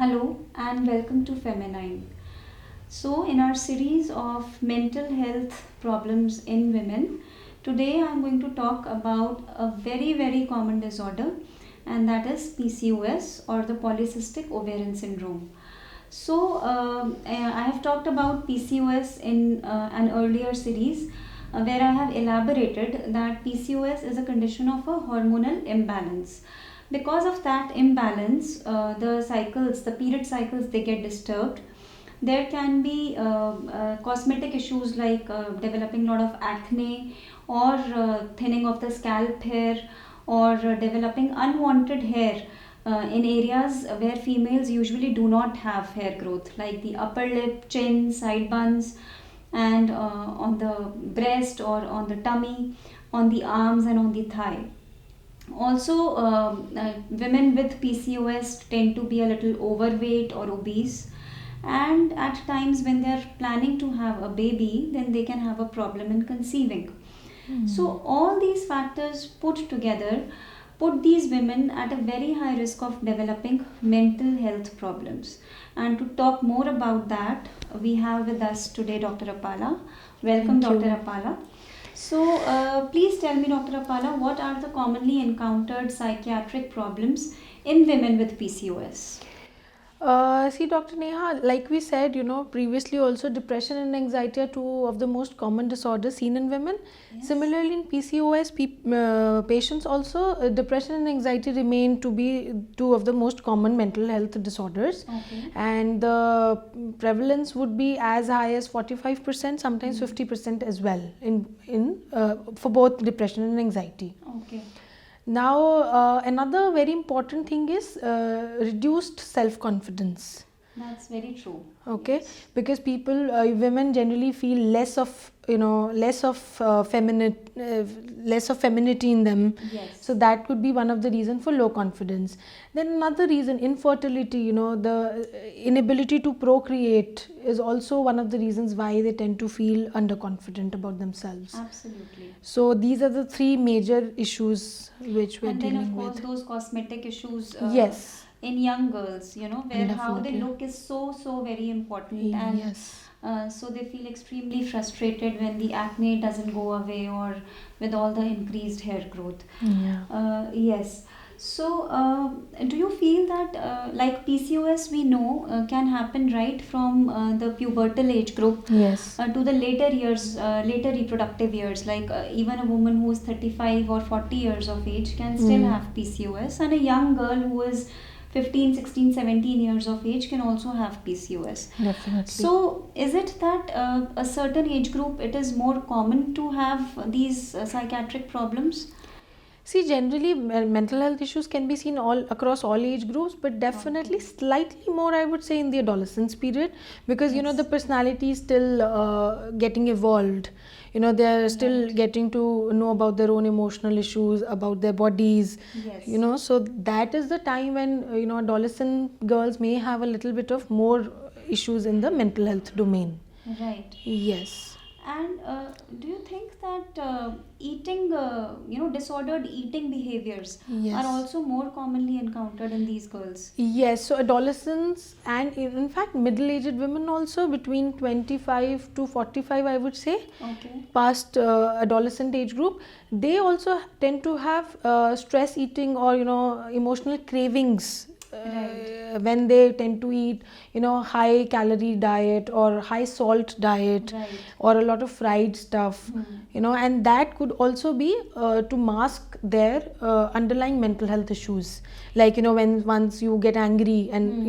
Hello and welcome to Feminine. So, in our series of mental health problems in women, today I'm going to talk about a very common disorder, and that is PCOS or the polycystic ovarian syndrome. I have talked about PCOS in an earlier series where I have elaborated that PCOS is a condition of a hormonal imbalance. Because of that imbalance, the period cycles, they get disturbed. There can be cosmetic issues like developing a lot of acne or thinning of the scalp hair or developing unwanted hair in areas where females usually do not have hair growth, like the upper lip, chin, side buns, and on the breast or on the tummy, on the arms, and on the thigh. Also, women with PCOS tend to be a little overweight or obese, and at times when they are planning to have a baby, then they can have a problem in conceiving. So, all these factors put together put these women at a very high risk of developing mental health problems. And to talk more about that, we have with us today Dr. Apala. Welcome, Thank Dr. you. Apala. Please tell me, Dr. Apala, what are the commonly encountered psychiatric problems in women with PCOS? See, Dr. Neha, like we said, previously also depression and anxiety are two of the most common disorders seen in women. Yes. Similarly, in PCOS patients also, depression and anxiety remain to be two of the most common mental health disorders. Okay. And the prevalence would be as high as 45%, sometimes 50% as well for both depression and anxiety. Okay. Now, another very important thing is reduced self-confidence. That's very true. Okay, Yes. because women generally feel less of less of femininity in them. Yes. So that could be one of the reasons for low confidence. Then another reason, infertility. The inability to procreate is also one of the reasons why they tend to feel underconfident about themselves. Absolutely. So these are the three major issues which we're And then, of dealing course, with. those cosmetic issues Yes. in young girls, where how they Definitely. look is so very important. And Yes. so they feel extremely frustrated when the acne doesn't go away or with all the increased hair growth. Yeah. Yes. So, do you feel that like PCOS we know can happen right from the pubertal age group Yes. to the later years, later reproductive years? Like even a woman who is 35 or 40 years of age can still have PCOS, and a young girl who is 15, 16, 17 years of age can also have PCOS. Definitely. So, is it that a certain age group it is more common to have these psychiatric problems? See, generally, mental health issues can be seen all across all age groups, but definitely Okay. slightly more, I would say, in the adolescence period, because Yes. the personality is still getting evolved. They are still Right. getting to know about their own emotional issues, about their bodies. Yes. So that is the time when adolescent girls may have a little bit of more issues in the mental health domain. Right. Yes. And do you think that disordered eating behaviors Yes. are also more commonly encountered in these girls? Yes, so adolescents and in fact middle-aged women also between 25 to 45, I would say, Okay. past adolescent age group, they also tend to have stress eating or emotional cravings Right. when they tend to eat high calorie diet or high salt diet Right. or a lot of fried stuff. And that could also be to mask their underlying mental health issues, like when once you get angry and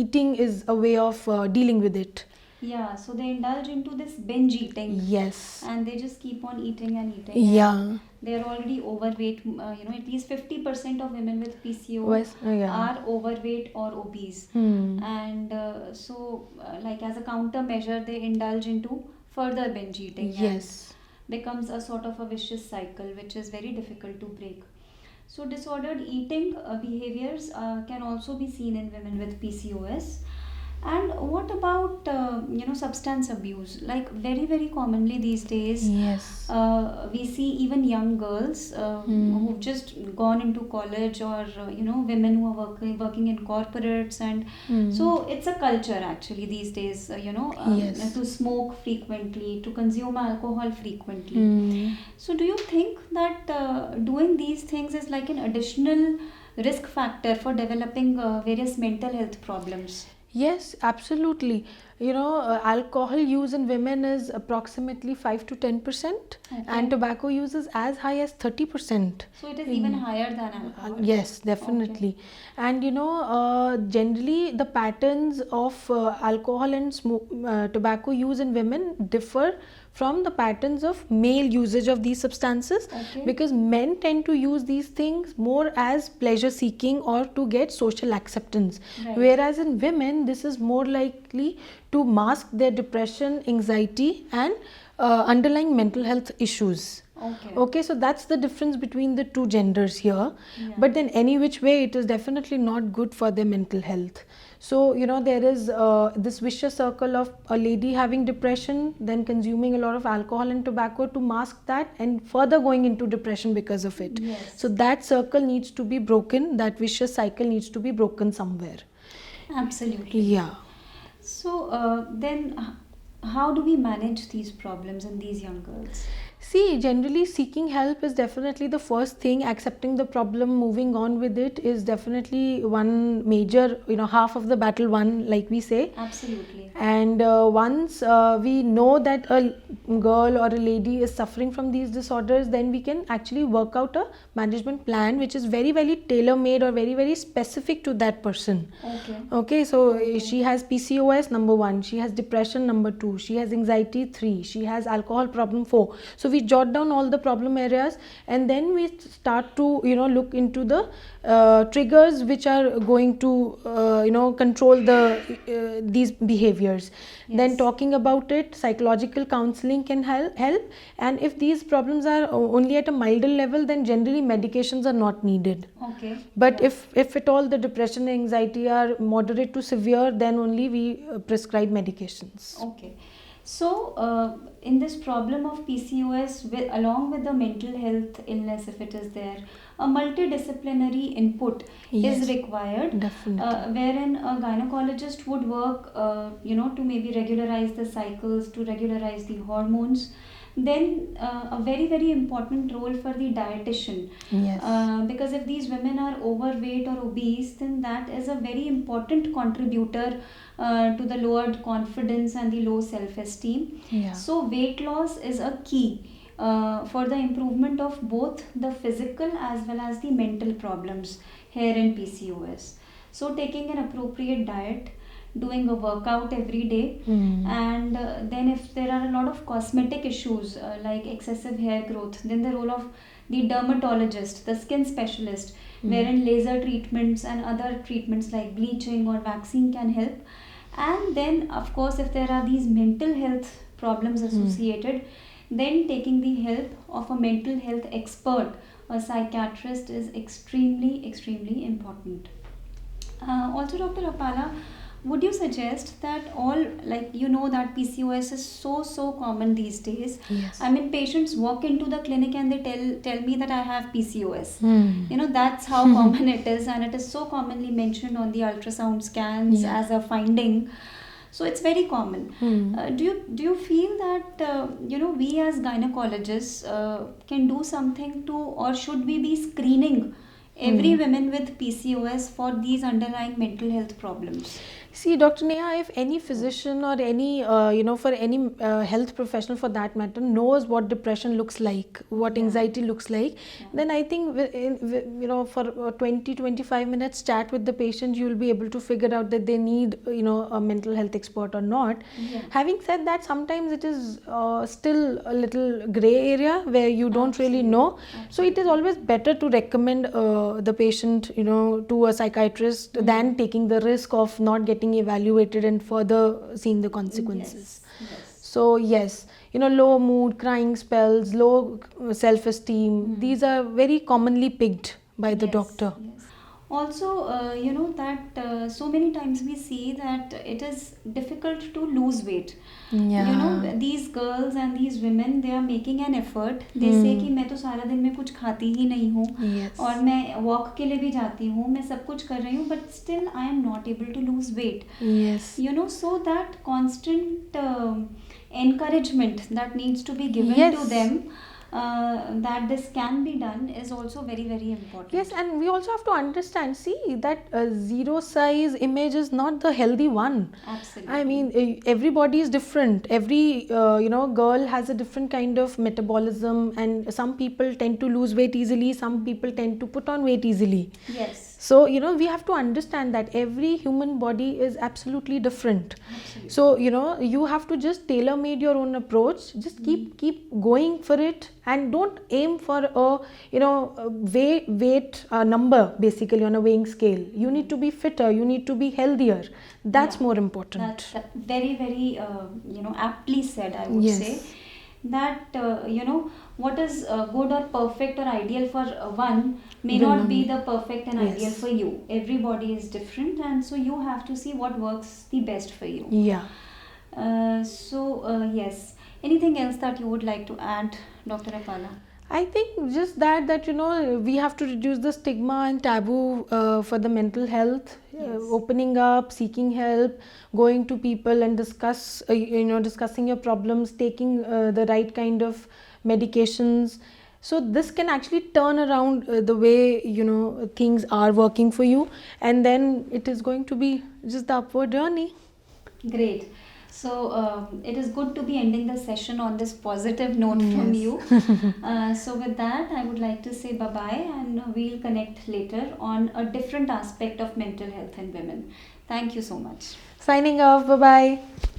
eating is a way of dealing with it. Yeah, so they indulge into this binge eating. Yes. And they just keep on eating and eating. Yeah. And they're already overweight. At least 50% of women with PCO Yeah. are overweight or obese. And like as a countermeasure, they indulge into further binge eating. Yes. And becomes a sort of a vicious cycle, which is very difficult to break. So, disordered eating behaviors can also be seen in women with PCOS. And what about substance abuse? Like very commonly these days, Yes. we see even young girls who've just gone into college, or women who are working in corporates, and so it's a culture actually these days. Yes. To smoke frequently, to consume alcohol frequently. Hmm. So do you think that doing these things is like an additional risk factor for developing various mental health problems? Yes, absolutely. Alcohol use in women is approximately 5 to 10%, and Okay. tobacco use is as high as 30%. So it is even higher than alcohol. Yes, definitely. And generally the patterns of alcohol and tobacco use in women differ from the patterns of male usage of these substances, Okay. because men tend to use these things more as pleasure seeking or to get social acceptance, Right. whereas in women this is more likely to mask their depression, anxiety, and underlying mental health issues. Okay. Okay, so that's the difference between the two genders here. Yeah. But then, any which way, it is definitely not good for their mental health. So, there is this vicious circle of a lady having depression, then consuming a lot of alcohol and tobacco to mask that, and further going into depression because of it. Yes. So, that circle needs to be broken, that vicious cycle needs to be broken somewhere. Absolutely. Yeah. So then, how do we manage these problems in these young girls? See, generally seeking help is definitely the first thing. Accepting the problem, moving on with it is definitely one major, half of the battle won, like we say. Absolutely. And once we know that a girl or a lady is suffering from these disorders, then we can actually work out a management plan which is very tailor made or very specific to that person. Okay. Okay, so she has PCOS, number 1, she has depression, number 2, she has anxiety, 3, she has alcohol problem, 4. So we jot down all the problem areas, and then we start to look into the triggers which are going to control these behaviors. Then Yes. talking about it, psychological counseling can help, and if these problems are only at a milder level, then generally medications are not needed. Okay. But Yeah. if at all the depression and anxiety are moderate to severe, then only we prescribe medications. Okay. So, in this problem of PCOS, along with the mental health illness, if it is there, a multidisciplinary input Yes, is required, definitely. wherein a gynecologist would work, to maybe regularize the cycles, to regularize the hormones. Then, a very important role for the dietitian. Yes. Because if these women are overweight or obese, then that is a very important contributor to the lowered confidence and the low self-esteem. Yeah. So weight loss is a key for the improvement of both the physical as well as the mental problems here in PCOS. So taking an appropriate diet, doing a workout every day, and then if there are a lot of cosmetic issues like excessive hair growth, then the role of the dermatologist, the skin specialist, wherein laser treatments and other treatments like bleaching or waxing can help. And then of course if there are these mental health problems associated, then taking the help of a mental health expert, a psychiatrist, is extremely important. Also, Dr. Apala, would you suggest that all, like, that PCOS is so common these days? Yes. I mean, patients walk into the clinic and they tell me that I have PCOS. Hmm. That's how common it is, and it is so commonly mentioned on the ultrasound scans Yeah. as a finding. So it's very common. Do you feel that we as gynecologists can do something to, or should we be screening every woman with PCOS for these underlying mental health problems? See, Dr. Neha, if any physician or any, for any health professional for that matter knows what depression looks like, what anxiety looks like, then I think, for 20-25 minutes chat with the patient, you will be able to figure out that they need, a mental health expert or not. Yeah. Having said that, sometimes it is still a little gray area where you don't really know. So it is always better to recommend the patient, to a psychiatrist than taking the risk of not getting evaluated and further seeing the consequences. Yes. So yes, low mood, crying spells, low self-esteem, these are very commonly picked by the Yes, doctor. yes. Also, that so many times we see that it is difficult to lose weight. Yeah. These girls and these women, they are making an effort. They say कि मैं तो सारा दिन में कुछ खाती ही नहीं हूँ, Yes. और मैं वॉक के लिए भी जाती हूँ, मैं सब कुछ कर रही हूँ, but still I am not able to lose weight. Yes. So that constant encouragement that needs to be given Yes. to them, that this can be done, is also very, very important. Yes, and we also have to understand, see, that zero size image is not the healthy one. Absolutely. I mean, everybody is different. Every girl has a different kind of metabolism, and some people tend to lose weight easily. Some people tend to put on weight easily. Yes. So we have to understand that every human body is absolutely different. Absolutely. So you have to just tailor made your own approach. Just keep going for it, and don't aim for a weight number basically on a weighing scale. You need to be fitter. You need to be healthier. That's Yeah. more important. That very, very, aptly said, I would Yes. say. That, what is good or perfect or ideal for one may Will not not be be. the perfect and Yes. ideal for you. Everybody is different, and so you have to see what works the best for you. Yeah. Yes. Anything else that you would like to add, Dr. Apala? I think just that we have to reduce the stigma and taboo for the mental health. Yes. Opening up, seeking help, going to people and discussing your problems, taking the right kind of medications. So this can actually turn around the way things are working for you, and then it is going to be just the upward journey. Great. So it is good to be ending the session on this positive note from Yes. you. So with that, I would like to say bye-bye, and we'll connect later on a different aspect of mental health in women. Thank you so much. Signing off. Bye bye.